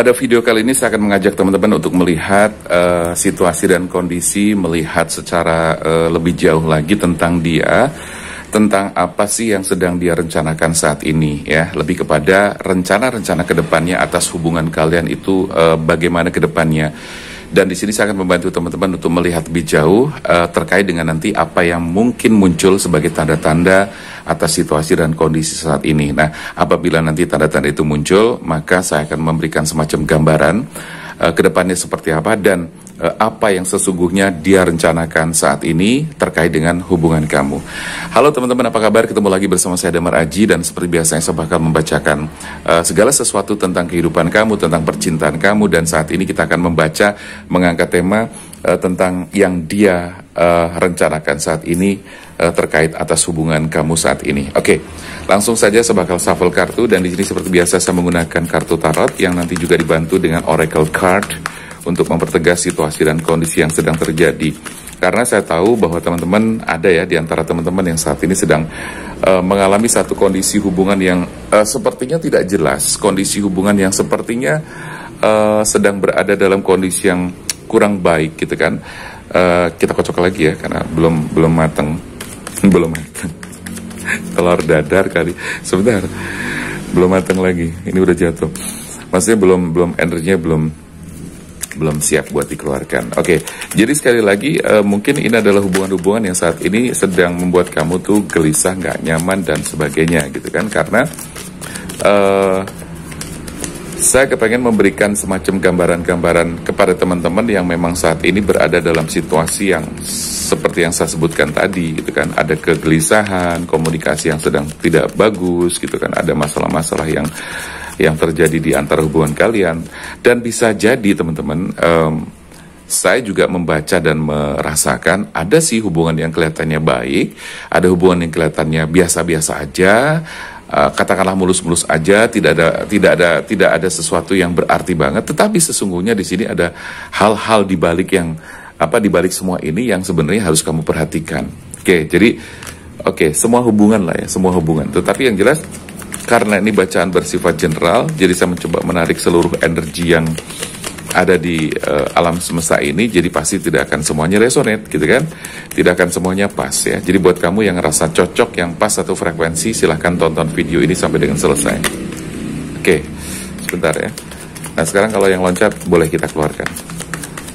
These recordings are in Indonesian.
Pada video kali ini saya akan mengajak teman-teman untuk melihat situasi dan kondisi, melihat secara lebih jauh lagi tentang dia, tentang apa sih yang sedang dia rencanakan saat ini, ya. Lebih kepada rencana-rencana kedepannya atas hubungan kalian itu bagaimana kedepannya. Dan di sini saya akan membantu teman-teman untuk melihat lebih jauh terkait dengan nanti apa yang mungkin muncul sebagai tanda-tanda atas situasi dan kondisi saat ini. Nah, apabila nanti tanda-tanda itu muncul, maka saya akan memberikan semacam gambaran ke depannya seperti apa dan apa yang sesungguhnya dia rencanakan saat ini terkait dengan hubungan kamu. Halo teman-teman, apa kabar? Ketemu lagi bersama saya Damar Aji, dan seperti biasanya saya bakal membacakan segala sesuatu tentang kehidupan kamu, tentang percintaan kamu, dan saat ini kita akan membaca, mengangkat tema tentang yang dia rencanakan saat ini terkait atas hubungan kamu saat ini. Oke, langsung saja saya bakal shuffle kartu, dan di sini seperti biasa saya menggunakan kartu tarot yang nanti juga dibantu dengan oracle card untuk mempertegas situasi dan kondisi yang sedang terjadi. Karena saya tahu bahwa teman-teman ada ya di antara teman-teman yang saat ini sedang mengalami satu kondisi hubungan yang sepertinya tidak jelas, kondisi hubungan yang sepertinya sedang berada dalam kondisi yang kurang baik gitu kan. Kita kocok lagi ya karena belum matang. Belum matang. Telur dadar kali. Sebentar. Belum matang lagi. Ini udah jatuh. Maksudnya belum energinya belum siap buat dikeluarkan. Oke, jadi sekali lagi mungkin ini adalah hubungan-hubungan yang saat ini sedang membuat kamu tuh gelisah, nggak nyaman dan sebagainya gitu kan. Karena saya kepengen memberikan semacam gambaran-gambaran kepada teman-teman yang memang saat ini berada dalam situasi yang seperti yang saya sebutkan tadi gitu kan. Ada kegelisahan, komunikasi yang sedang tidak bagus gitu kan. Ada masalah-masalah yang terjadi di antara hubungan kalian. Dan bisa jadi teman-teman, saya juga membaca dan merasakan ada sih hubungan yang kelihatannya baik, ada hubungan yang kelihatannya biasa-biasa aja, katakanlah mulus-mulus aja, tidak ada sesuatu yang berarti banget. Tetapi sesungguhnya di sini ada hal-hal di balik yang di balik semua ini yang sebenarnya harus kamu perhatikan. Oke, jadi semua hubungan lah ya, semua hubungan. Tetapi yang jelas, karena ini bacaan bersifat general, jadi saya mencoba menarik seluruh energi yang ada di alam semesta ini, jadi pasti tidak akan semuanya resonate gitu kan, tidak akan semuanya pas ya. Jadi buat kamu yang rasa cocok, yang pas satu frekuensi, silahkan tonton video ini sampai dengan selesai. Oke, sebentar ya. Nah sekarang kalau yang loncat boleh kita keluarkan.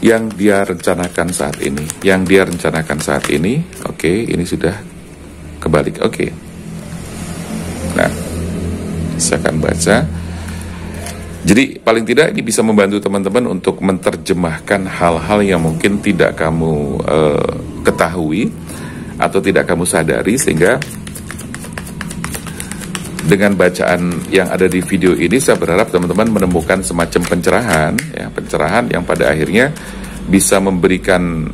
Yang dia rencanakan saat ini, yang dia rencanakan saat ini, oke, ini sudah kebalik, oke. Nah, saya akan baca. Jadi paling tidak ini bisa membantu teman-teman untuk menerjemahkan hal-hal yang mungkin tidak kamu ketahui atau tidak kamu sadari, sehingga dengan bacaan yang ada di video ini saya berharap teman-teman menemukan semacam pencerahan ya, pencerahan yang pada akhirnya bisa memberikan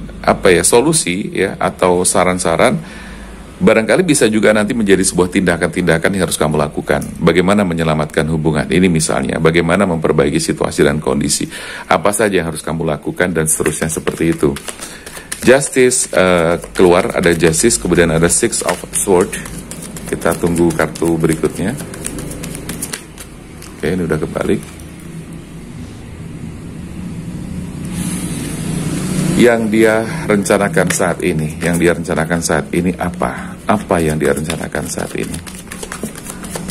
solusi ya, atau saran-saran. Barangkali bisa juga nanti menjadi sebuah tindakan-tindakan yang harus kamu lakukan. Bagaimana menyelamatkan hubungan ini misalnya, bagaimana memperbaiki situasi dan kondisi, apa saja yang harus kamu lakukan, dan seterusnya seperti itu. Justice keluar, ada Justice, kemudian ada Six of Swords. Kita tunggu kartu berikutnya. Oke, ini udah kebalik. Yang dia rencanakan saat ini, yang dia rencanakan saat ini apa? Apa yang dia rencanakan saat ini?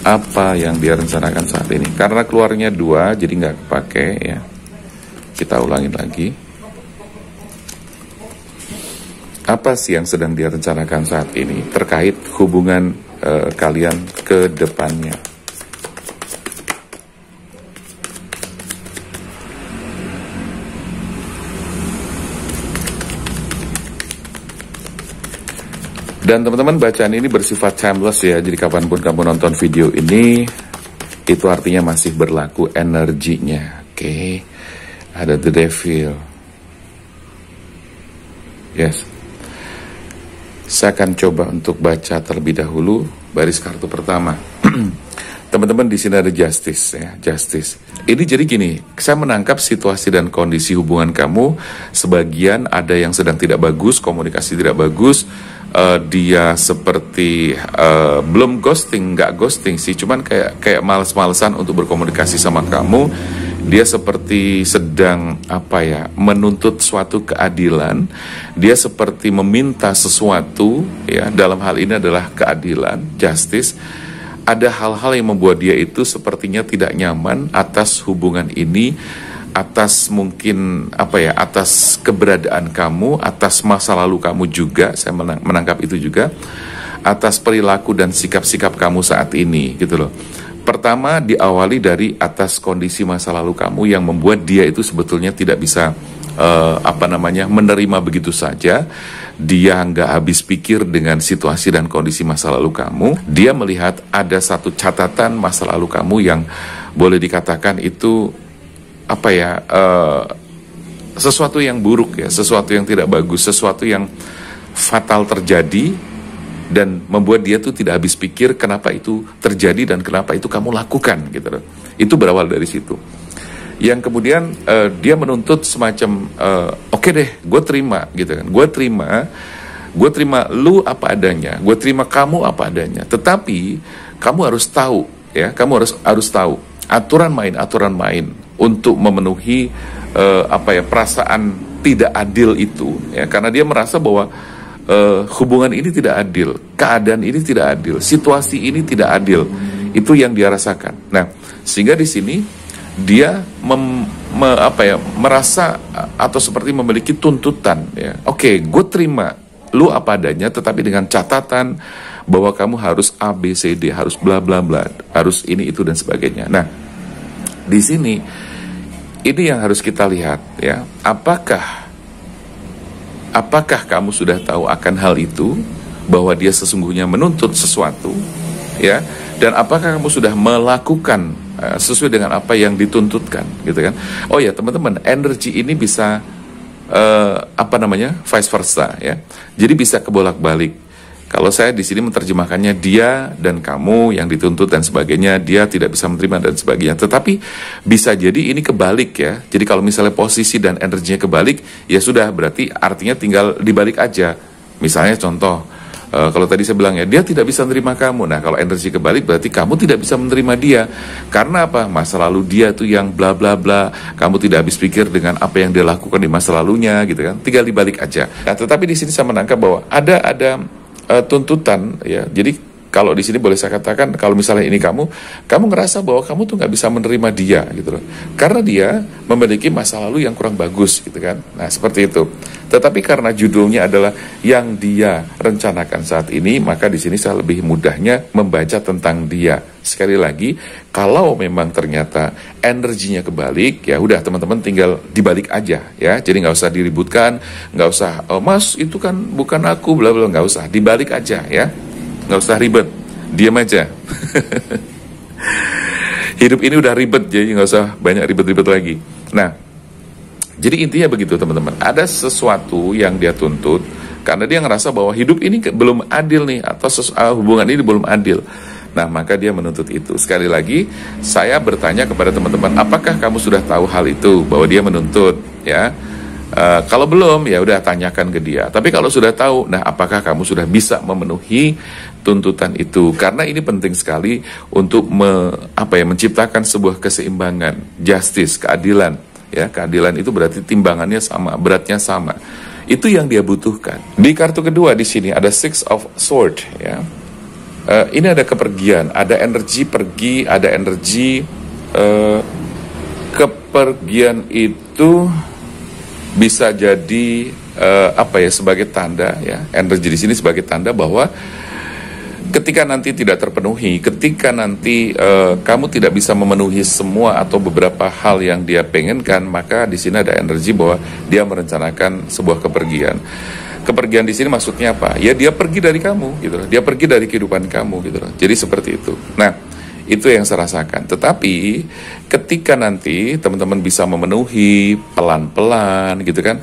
Apa yang dia rencanakan saat ini? Karena keluarnya 2, jadi nggak kepake ya. Kita ulangin lagi. Apa sih yang sedang dia rencanakan saat ini terkait hubungan kalian ke depannya? Dan teman-teman, bacaan ini bersifat timeless ya, jadi kapanpun kamu nonton video ini, itu artinya masih berlaku energinya. Oke, ada The Devil. Yes. Saya akan coba untuk baca terlebih dahulu baris kartu pertama. Teman-teman, di sini ada Justice ya, Justice. Ini jadi gini, saya menangkap situasi dan kondisi hubungan kamu, sebagian ada yang sedang tidak bagus, komunikasi tidak bagus. Dia seperti belum ghosting, nggak ghosting sih, cuman kayak males-malesan untuk berkomunikasi sama kamu. Dia seperti sedang menuntut suatu keadilan. Dia seperti meminta sesuatu, ya, dalam hal ini adalah keadilan, justice. Ada hal-hal yang membuat dia itu sepertinya tidak nyaman atas hubungan ini, atas mungkin atas keberadaan kamu, atas masa lalu kamu juga. Saya menangkap itu juga, atas perilaku dan sikap-sikap kamu saat ini, gitu loh. Pertama, diawali dari atas kondisi masa lalu kamu yang membuat dia itu sebetulnya tidak bisa menerima begitu saja. Dia nggak habis pikir dengan situasi dan kondisi masa lalu kamu. Dia melihat ada satu catatan masa lalu kamu yang boleh dikatakan itu sesuatu yang buruk, ya, sesuatu yang tidak bagus, sesuatu yang fatal terjadi, dan membuat dia tuh tidak habis pikir kenapa itu terjadi dan kenapa itu kamu lakukan, gitu loh. Itu berawal dari situ. Yang kemudian dia menuntut semacam oke deh, gue terima, gitu kan. Gue terima lu apa adanya, gue terima kamu apa adanya. Tetapi kamu harus tahu, ya, kamu harus tahu aturan main untuk memenuhi perasaan tidak adil itu, ya, karena dia merasa bahwa hubungan ini tidak adil, keadaan ini tidak adil, situasi ini tidak adil. Itu yang dia rasakan. Nah, sehingga di sini dia merasa atau seperti memiliki tuntutan, ya. Oke, gue terima lu apa adanya, tetapi dengan catatan bahwa kamu harus A, B, C, D, harus bla bla bla, harus ini itu dan sebagainya. Nah, di sini ini yang harus kita lihat, ya. Apakah kamu sudah tahu akan hal itu, bahwa dia sesungguhnya menuntut sesuatu, ya, dan apakah kamu sudah melakukan sesuai dengan apa yang dituntutkan, gitu kan? Oh ya, teman-teman, energi ini bisa vice versa, ya. Jadi bisa kebolak-balik. Kalau saya di sini menerjemahkannya dia dan kamu yang dituntut dan sebagainya, dia tidak bisa menerima dan sebagainya. Tetapi bisa jadi ini kebalik, ya. Jadi kalau misalnya posisi dan energinya kebalik, ya sudah, berarti artinya tinggal dibalik aja. Misalnya contoh, kalau tadi saya bilang, ya, dia tidak bisa menerima kamu. Nah, kalau energi kebalik berarti kamu tidak bisa menerima dia. Karena apa? Masa lalu dia tuh yang bla bla bla. Kamu tidak habis pikir dengan apa yang dia lakukan di masa lalunya, gitu kan? Tinggal dibalik aja. Nah, tetapi di sini saya menangkap bahwa ada tuntutan, ya. Jadi kalau di sini boleh saya katakan, kalau misalnya ini kamu ngerasa bahwa kamu tuh nggak bisa menerima dia, gitu loh, karena dia memiliki masa lalu yang kurang bagus, gitu kan. Nah, seperti itu. Tetapi karena judulnya adalah yang dia rencanakan saat ini, maka di sini saya lebih mudahnya membaca tentang dia. Sekali lagi, kalau memang ternyata energinya kebalik, ya udah, teman-teman tinggal dibalik aja, ya. Jadi nggak usah diributkan, nggak usah, oh, mas itu kan bukan aku, bla bla, nggak usah, dibalik aja, ya. Nggak usah ribet, diam aja. Hidup ini udah ribet, jadi nggak usah banyak ribet-ribet lagi. Nah, jadi intinya begitu, teman-teman. Ada sesuatu yang dia tuntut karena dia ngerasa bahwa hidup ini belum adil nih, atau hubungan ini belum adil. Nah, maka dia menuntut itu. Sekali lagi, saya bertanya kepada teman-teman, apakah kamu sudah tahu hal itu, bahwa dia menuntut, ya? Kalau belum, ya udah, tanyakan ke dia. Tapi kalau sudah tahu, nah, apakah kamu sudah bisa memenuhi tuntutan itu? Karena ini penting sekali untuk menciptakan sebuah keseimbangan, justice, keadilan. Ya, keadilan itu berarti timbangannya sama, beratnya sama. Itu yang dia butuhkan. Di kartu kedua di sini ada Six of Swords, ya. Ini ada kepergian, ada energi pergi, ada energi kepergian itu bisa jadi sebagai tanda, ya. Energi di sini sebagai tanda bahwa ketika nanti tidak terpenuhi, ketika nanti kamu tidak bisa memenuhi semua atau beberapa hal yang dia pengenkan, maka di sini ada energi bahwa dia merencanakan sebuah kepergian. Kepergian di sini maksudnya apa? Ya, dia pergi dari kamu, gitu loh. Dia pergi dari kehidupan kamu, gitu loh. Jadi seperti itu. Nah, itu yang saya rasakan. Tetapi ketika nanti teman-teman bisa memenuhi pelan-pelan, gitu kan?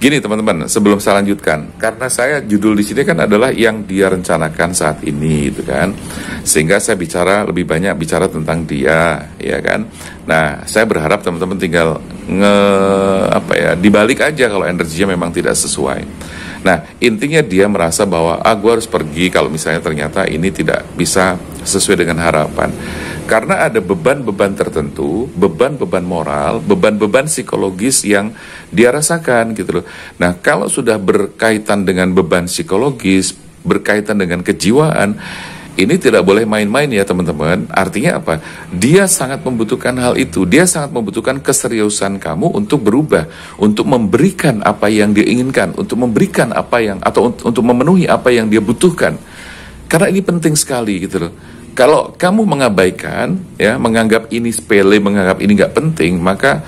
Gini teman-teman, sebelum saya lanjutkan, karena saya judul di sini kan adalah yang dia rencanakan saat ini, gitu kan, sehingga saya lebih banyak bicara tentang dia, ya kan. Nah, saya berharap teman-teman tinggal dibalik aja kalau energinya memang tidak sesuai. Nah, intinya dia merasa bahwa gue harus pergi kalau misalnya ternyata ini tidak bisa sesuai dengan harapan. Karena ada beban-beban tertentu, beban-beban moral, beban-beban psikologis yang dia rasakan gitu loh. Nah, kalau sudah berkaitan dengan beban psikologis, berkaitan dengan kejiwaan, ini tidak boleh main-main ya teman-teman. Artinya apa? Dia sangat membutuhkan hal itu. Dia sangat membutuhkan keseriusan kamu untuk berubah, untuk memberikan apa yang dia inginkan, untuk memberikan apa yang, atau untuk memenuhi apa yang dia butuhkan. Karena ini penting sekali gitu loh. Kalau kamu mengabaikan, ya, menganggap ini sepele, menganggap ini nggak penting, maka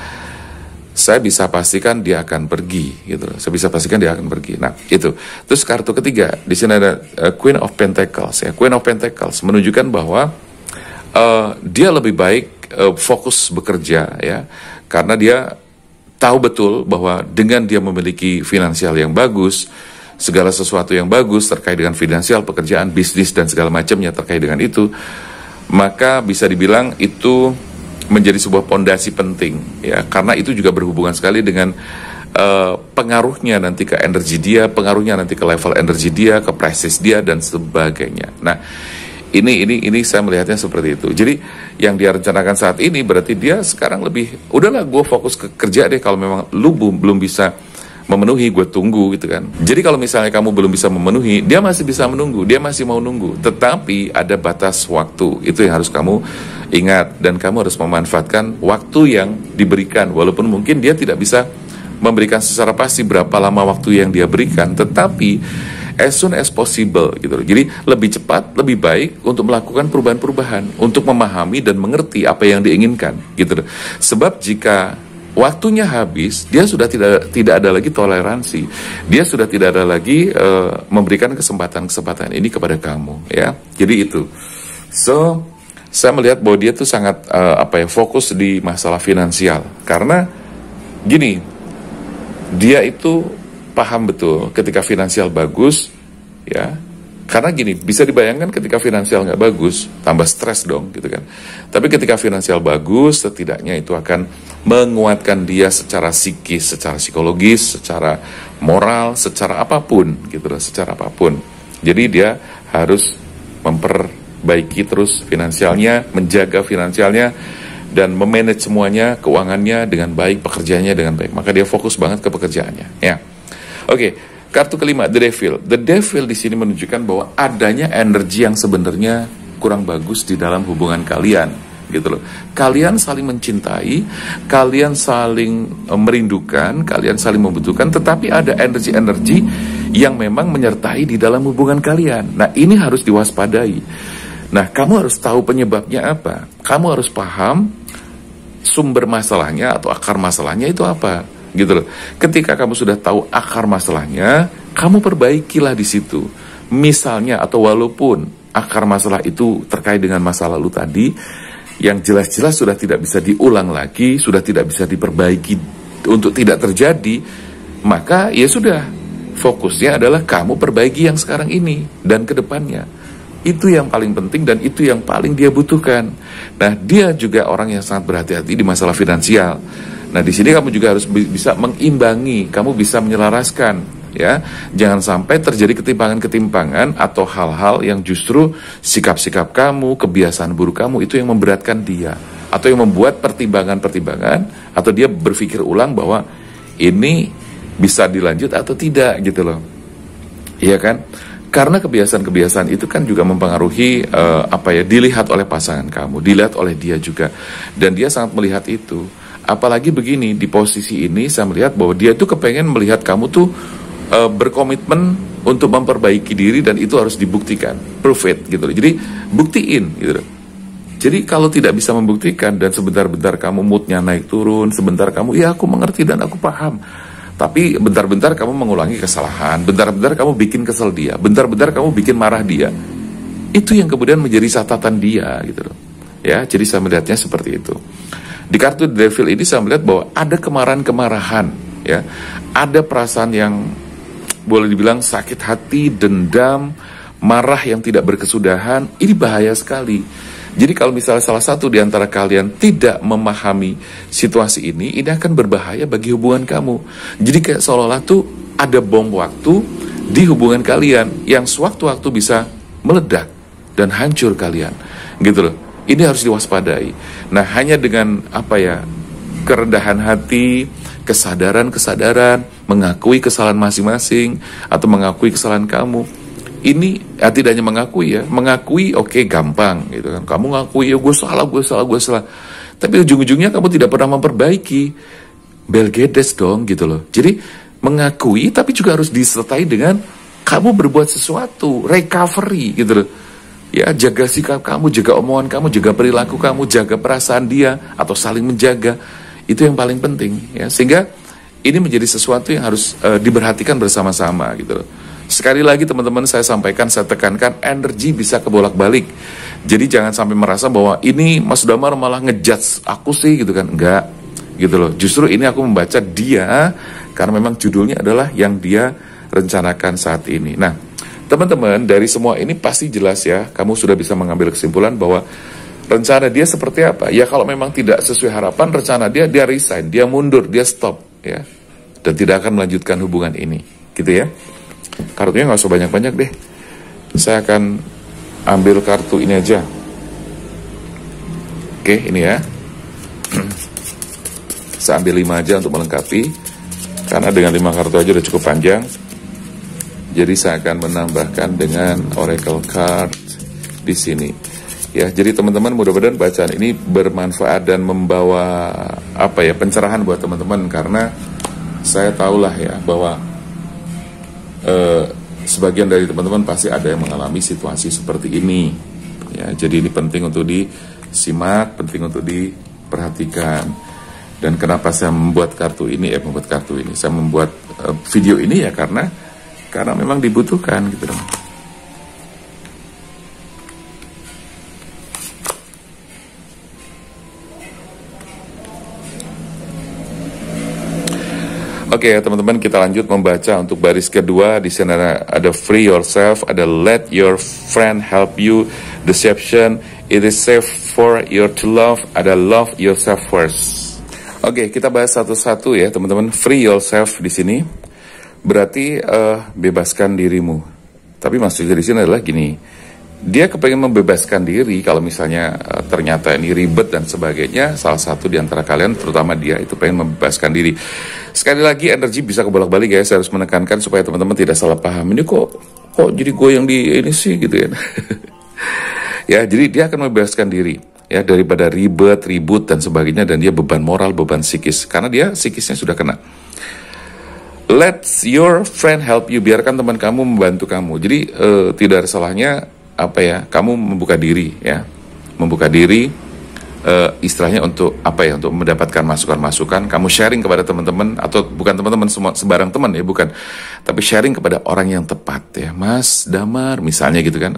saya bisa pastikan dia akan pergi, gitu. Saya bisa pastikan dia akan pergi. Nah, itu. Terus kartu ketiga, di sini ada Queen of Pentacles, ya. Queen of Pentacles menunjukkan bahwa dia lebih baik fokus bekerja, ya, karena dia tahu betul bahwa dengan dia memiliki finansial yang bagus, segala sesuatu yang bagus terkait dengan finansial, pekerjaan, bisnis dan segala macamnya terkait dengan itu, maka bisa dibilang itu menjadi sebuah pondasi penting, ya, karena itu juga berhubungan sekali dengan pengaruhnya nanti ke energi dia, pengaruhnya nanti ke level energi dia, ke prestis dia dan sebagainya. Nah, ini saya melihatnya seperti itu. Jadi yang dia rencanakan saat ini berarti dia sekarang lebih, udahlah gue fokus ke kerja deh, kalau memang lu belum bisa memenuhi, gue tunggu gitu kan. Jadi kalau misalnya kamu belum bisa memenuhi, dia masih bisa menunggu, dia masih mau nunggu. Tetapi ada batas waktu, itu yang harus kamu ingat. Dan kamu harus memanfaatkan waktu yang diberikan. Walaupun mungkin dia tidak bisa memberikan secara pasti berapa lama waktu yang dia berikan, tetapi as soon as possible gitu loh. Jadi lebih cepat, lebih baik untuk melakukan perubahan-perubahan, untuk memahami dan mengerti apa yang diinginkan gitu loh. Sebab jika waktunya habis, dia sudah tidak ada lagi toleransi. Dia sudah tidak ada lagi memberikan kesempatan ini kepada kamu, ya. Jadi itu. So, saya melihat bahwa dia tuh sangat fokus di masalah finansial. Karena gini, dia itu paham betul ketika finansial bagus, ya. Karena gini, bisa dibayangkan ketika finansial nggak bagus, tambah stres dong gitu kan. Tapi ketika finansial bagus, setidaknya itu akan menguatkan dia secara psikis, secara psikologis, secara moral, secara apapun gitu loh, secara apapun. Jadi dia harus memperbaiki terus finansialnya, menjaga finansialnya, dan memanage semuanya, keuangannya dengan baik, pekerjaannya dengan baik. Maka dia fokus banget ke pekerjaannya, ya. Oke. Kartu kelima, The Devil. The Devil di sini menunjukkan bahwa adanya energi yang sebenarnya kurang bagus di dalam hubungan kalian, gitu loh. Kalian saling mencintai, kalian saling merindukan, kalian saling membutuhkan, tetapi ada energi-energi yang memang menyertai di dalam hubungan kalian. Nah, ini harus diwaspadai. Nah, kamu harus tahu penyebabnya apa. Kamu harus paham sumber masalahnya atau akar masalahnya itu apa. Gitu loh. Ketika kamu sudah tahu akar masalahnya, kamu perbaikilah di situ. Misalnya, atau walaupun akar masalah itu terkait dengan masa lalu tadi, yang jelas-jelas sudah tidak bisa diulang lagi, sudah tidak bisa diperbaiki untuk tidak terjadi, maka ya sudah, fokusnya adalah kamu perbaiki yang sekarang ini dan ke depannya. Itu yang paling penting dan itu yang paling dia butuhkan. Nah, dia juga orang yang sangat berhati-hati di masalah finansial. Nah, di sini kamu juga harus bisa mengimbangi, kamu bisa menyelaraskan, ya. Jangan sampai terjadi ketimpangan-ketimpangan atau hal-hal yang justru sikap-sikap kamu, kebiasaan buruk kamu itu yang memberatkan dia, atau yang membuat pertimbangan-pertimbangan, atau dia berpikir ulang bahwa ini bisa dilanjut atau tidak gitu loh. Iya kan? Karena kebiasaan-kebiasaan itu kan juga mempengaruhi dilihat oleh pasangan kamu, dilihat oleh dia juga, dan dia sangat melihat itu. Apalagi begini, di posisi ini saya melihat bahwa dia tuh kepengen melihat kamu tuh berkomitmen untuk memperbaiki diri, dan itu harus dibuktikan, prove it gitu loh. Jadi buktiin gitu loh. Jadi kalau tidak bisa membuktikan dan sebentar-bentar kamu moodnya naik turun, sebentar kamu ya aku mengerti dan aku paham, tapi bentar-bentar kamu mengulangi kesalahan, bentar-bentar kamu bikin kesel dia, bentar-bentar kamu bikin marah dia, itu yang kemudian menjadi catatan dia gitu loh. Ya, jadi saya melihatnya seperti itu. Di kartu Devil ini saya melihat bahwa ada kemarahan-kemarahan, ya, ada perasaan yang boleh dibilang sakit hati, dendam, marah yang tidak berkesudahan. Ini bahaya sekali. Jadi kalau misalnya salah satu di antara kalian tidak memahami situasi ini akan berbahaya bagi hubungan kamu. Jadi kayak seolah-olah tuh ada bom waktu di hubungan kalian yang sewaktu-waktu bisa meledak dan hancur kalian, gitu loh. Ini harus diwaspadai. Nah, hanya dengan apa ya, kerendahan hati, kesadaran, mengakui kesalahan masing-masing atau mengakui kesalahan kamu. Ini tidak hanya mengakui oke, gampang gitu kan. Kamu ngakui ya gue salah. Tapi ujung-ujungnya kamu tidak pernah memperbaiki. Belgedes dong gitu loh. Jadi mengakui tapi juga harus disertai dengan kamu berbuat sesuatu, recovery gitu loh. Ya, jaga sikap kamu, jaga omongan kamu, jaga perilaku kamu, jaga perasaan dia, atau saling menjaga. Itu yang paling penting, ya. Sehingga ini menjadi sesuatu yang harus diperhatikan bersama-sama, gitu loh. Sekali lagi teman-teman, saya sampaikan, saya tekankan, energi bisa kebolak-balik. Jadi jangan sampai merasa bahwa ini Mas Damar malah ngejudge aku sih, gitu kan. Enggak, gitu loh. Justru ini aku membaca dia, karena memang judulnya adalah yang dia rencanakan saat ini. Nah, teman-teman, dari semua ini pasti jelas ya, kamu sudah bisa mengambil kesimpulan bahwa rencana dia seperti apa. Ya kalau memang tidak sesuai harapan, rencana dia resign, dia mundur, dia stop, ya. Dan tidak akan melanjutkan hubungan ini, gitu ya. Kartunya nggak usah banyak-banyak deh. Saya akan ambil kartu ini aja. Oke, ini ya. Saya ambil 5 aja untuk melengkapi. Karena dengan 5 kartu aja udah cukup panjang. Jadi saya akan menambahkan dengan Oracle Card di sini. Ya, jadi teman-teman, mudah-mudahan bacaan ini bermanfaat dan membawa apa ya, pencerahan buat teman-teman, karena saya tahulah ya bahwa sebagian dari teman-teman pasti ada yang mengalami situasi seperti ini. Ya, jadi ini penting untuk disimak, penting untuk diperhatikan. Dan kenapa saya membuat kartu ini? Saya membuat video ini ya karena memang dibutuhkan gitu dong. Oke, teman-teman, kita lanjut membaca untuk baris kedua. Di sana ada free yourself, ada let your friend help you, deception, it is safe for you to love, ada love yourself first. Oke, kita bahas satu-satu ya, teman-teman. Free yourself di sini berarti bebaskan dirimu. Tapi maksudnya di sini adalah gini, dia kepengen membebaskan diri kalau misalnya ternyata ini ribet dan sebagainya. Salah satu di antara kalian, terutama dia, itu pengen membebaskan diri. Sekali lagi, energi bisa kebolak-balik ya. Saya harus menekankan supaya teman-teman tidak salah paham. Ini kok jadi gue yang di ini sih gitu ya. Ya, jadi dia akan membebaskan diri ya daripada ribut dan sebagainya, dan dia beban moral, beban psikis, karena dia psikisnya sudah kena. Let your friend help you, biarkan teman kamu membantu kamu. Jadi tidak ada salahnya apa ya, kamu membuka diri ya, istilahnya untuk apa ya, untuk mendapatkan masukan-masukan. Kamu sharing kepada teman-teman, atau bukan teman-teman semua sembarang teman ya, bukan, tapi sharing kepada orang yang tepat ya. Mas Damar misalnya gitu kan,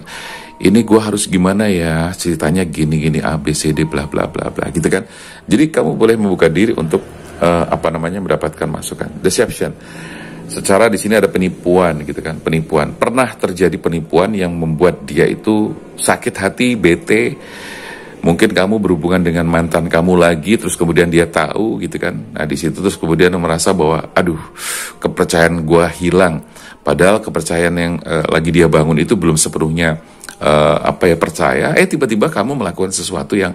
ini gue harus gimana ya, ceritanya gini A B C D bla bla bla bla gitu kan. Jadi kamu boleh membuka diri untuk mendapatkan masukan. Deception, secara di sini ada penipuan gitu kan, penipuan. Pernah terjadi penipuan yang membuat dia itu sakit hati, bete. Mungkin kamu berhubungan dengan mantan kamu lagi, terus kemudian dia tahu gitu kan. Nah di situ terus kemudian merasa bahwa aduh, kepercayaan gua hilang. Padahal kepercayaan yang lagi dia bangun itu belum sepenuhnya percaya. Tiba-tiba kamu melakukan sesuatu yang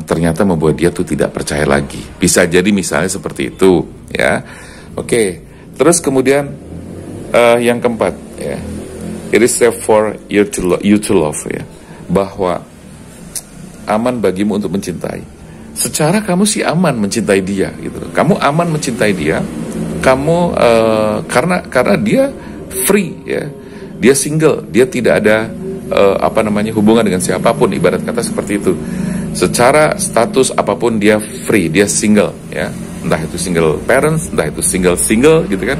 ternyata membuat dia tuh tidak percaya lagi. Bisa jadi misalnya seperti itu ya. Oke. Terus kemudian yang keempat ya, it is safe for you to love ya, bahwa aman bagimu untuk mencintai. Secara kamu sih aman mencintai dia gitu. Kamu aman mencintai dia, kamu karena dia free ya, dia single, dia tidak ada hubungan dengan siapapun, ibarat kata seperti itu. Secara status apapun dia free, dia single ya. Entah itu single parents, entah itu single gitu kan.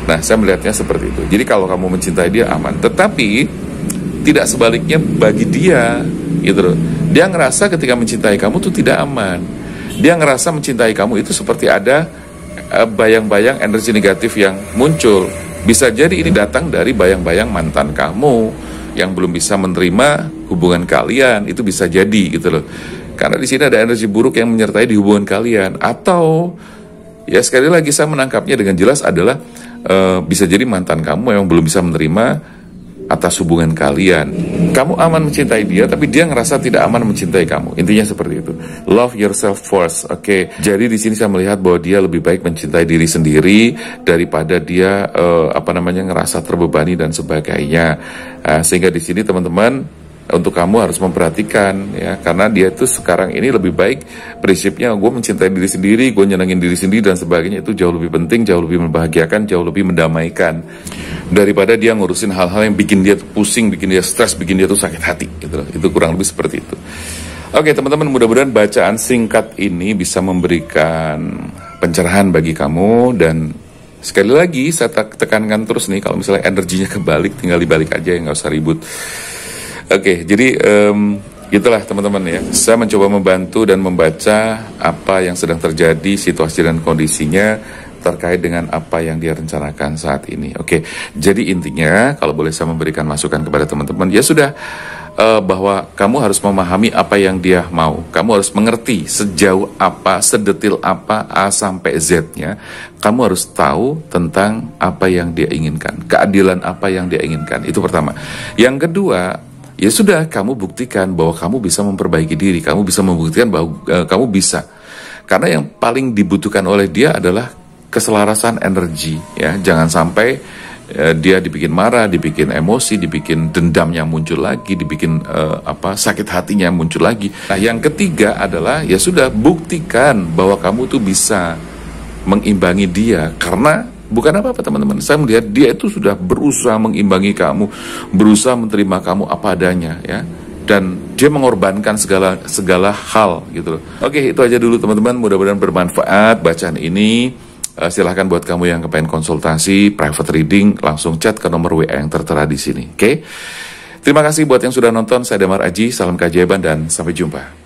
Nah, saya melihatnya seperti itu. Jadi kalau kamu mencintai dia aman, tetapi tidak sebaliknya bagi dia gitu loh. Dia ngerasa ketika mencintai kamu tuh tidak aman. Dia ngerasa mencintai kamu itu seperti ada bayang-bayang energi negatif yang muncul. Bisa jadi ini datang dari bayang-bayang mantan kamu yang belum bisa menerima hubungan kalian, itu bisa jadi gitu loh. Karena di sini ada energi buruk yang menyertai di hubungan kalian. Atau ya sekali lagi saya menangkapnya dengan jelas adalah bisa jadi mantan kamu yang belum bisa menerima atas hubungan kalian. Kamu aman mencintai dia, tapi dia ngerasa tidak aman mencintai kamu. Intinya seperti itu. Love yourself first. Oke. Jadi di sini saya melihat bahwa dia lebih baik mencintai diri sendiri daripada dia ngerasa terbebani dan sebagainya. Sehingga di sini teman-teman, untuk kamu harus memperhatikan ya, karena dia itu sekarang ini lebih baik prinsipnya gue mencintai diri sendiri, gue nyenengin diri sendiri dan sebagainya. Itu jauh lebih penting, jauh lebih membahagiakan, jauh lebih mendamaikan daripada dia ngurusin hal-hal yang bikin dia pusing, bikin dia stres, bikin dia tuh sakit hati gitu loh. Itu kurang lebih seperti itu. Oke teman-teman, mudah-mudahan bacaan singkat ini bisa memberikan pencerahan bagi kamu. Dan sekali lagi saya tekankan terus nih, kalau misalnya energinya kebalik, tinggal dibalik aja ya, nggak usah ribut. Oke, jadi itulah teman-teman ya. Saya mencoba membantu dan membaca apa yang sedang terjadi, situasi dan kondisinya terkait dengan apa yang dia rencanakan saat ini. Oke, jadi intinya kalau boleh saya memberikan masukan kepada teman-teman, ya sudah, bahwa kamu harus memahami apa yang dia mau. Kamu harus mengerti sejauh apa, sedetil apa, A sampai Z-nya. Kamu harus tahu tentang apa yang dia inginkan, keadilan apa yang dia inginkan. Itu pertama. Yang kedua, ya sudah, kamu buktikan bahwa kamu bisa memperbaiki diri, kamu bisa membuktikan bahwa kamu bisa. Karena yang paling dibutuhkan oleh dia adalah keselarasan energi, ya. Jangan sampai dia dibikin marah, dibikin emosi, dibikin dendamnya muncul lagi, dibikin sakit hatinya muncul lagi. Nah, yang ketiga adalah ya sudah, buktikan bahwa kamu tuh bisa mengimbangi dia. Karena bukan apa-apa teman-teman, saya melihat dia itu sudah berusaha mengimbangi kamu, berusaha menerima kamu apa adanya ya, dan dia mengorbankan segala hal gitu loh. Oke, itu aja dulu teman-teman, mudah-mudahan bermanfaat bacaan ini. Silahkan buat kamu yang kepengen konsultasi, private reading, langsung chat ke nomor WA yang tertera di sini. Oke? Terima kasih buat yang sudah nonton. Saya Damar Aji, salam keajaiban dan sampai jumpa.